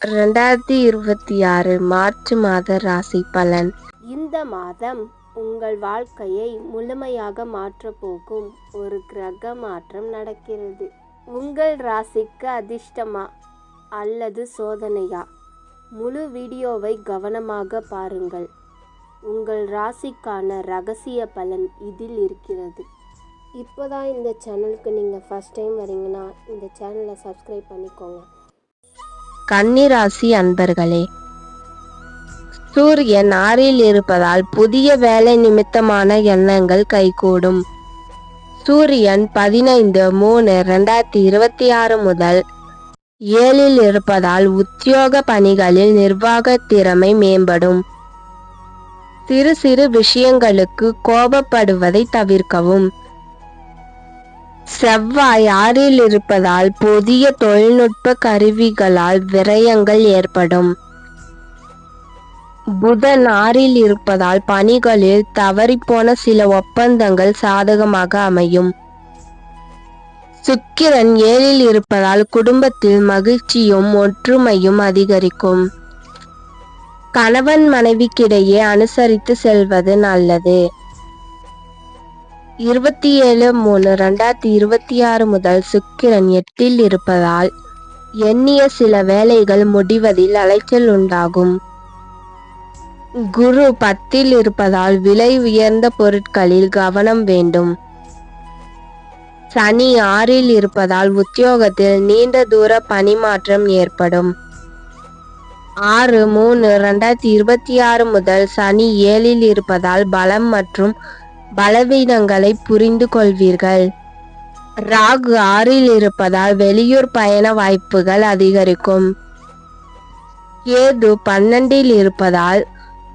2026 March மாத ராசி பலன். இந்த மாதம் உங்கள் வாழ்க்கையை முழுமையாக மாற்றப் போகும் ஒரு கிரக மாற்றம் நடக்கிறது. உங்கள் ராசிக்கு அதிர்ஷ்டமா அல்லது சோதனையா? முழு வீடியோவை கவனமாக பாருங்கள். உங்கள் ராசிக்கான ரகசிய பலன் இதில் இருக்கிறது. இப்போதான் இந்த சேனலுக்கு நீங்கள் ஃபர்ஸ்ட் டைம் வரீங்கன்னா இந்த சேனலை சப்ஸ்கிரைப் பண்ணிக்கோங்க. கன்னி ராசி அன்பர்களே, சூரியன் 6ல் இருப்பதால் புதிய வேலை நிமித்தமான எண்ணங்கள் கைகூடும். சூரியன் 15/3/2026 முதல் 7ல் இருப்பதால் உத்தியோக பணிகளில் நிர்வாக திறமை மேம்படும். சிறு சிறு விஷயங்களுக்கு கோபப்படுவதை தவிர்க்கவும். செவ்வாய் 6ல் இருப்பதால் புதிய தொழில்நுட்ப கருவிகளால் விரயங்கள் ஏற்படும். புதன் 6ல் இருப்பதால் பணிகளில் தவறிப்போன சில ஒப்பந்தங்கள் சாதகமாக அமையும். சுக்கிரன் 7ல் இருப்பதால் குடும்பத்தில் மகிழ்ச்சியும் ஒற்றுமையும் அதிகரிக்கும். கணவன் மனைவிக்கிடையே அனுசரித்து செல்வது நல்லது. 27/3/2026 முதல் சுக்கிரன் 8ல் இருப்பதால் எண்ணிய சில வேலைகள் முடிவதில் அலைச்சல் உண்டாகும். குரு 10ல் இருப்பதால் விலை உயர்ந்த பொருட்களில் கவனம் வேண்டும். சனி 6ல் இருப்பதால் உத்தியோகத்தில் நீண்ட தூர பணிமாற்றம் ஏற்படும். 6/3/2026 முதல் சனி 7ல் இருப்பதால் பலம் மற்றும் பலவீனங்களை புரிந்து கொள்வீர்கள். ராகு 6ல் இருப்பதால் வெளியூர் பயண வாய்ப்புகள் அதிகரிக்கும். கேது 12ல் இருப்பதால்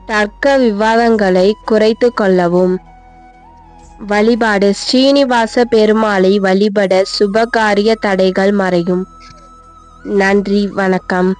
தர்க்க விவாதங்களை குறைத்து கொள்ளவும். வழிபாடு: ஸ்ரீனிவாச பெருமாளை வழிபட சுபகாரிய தடைகள் மறையும். நன்றி, வணக்கம்.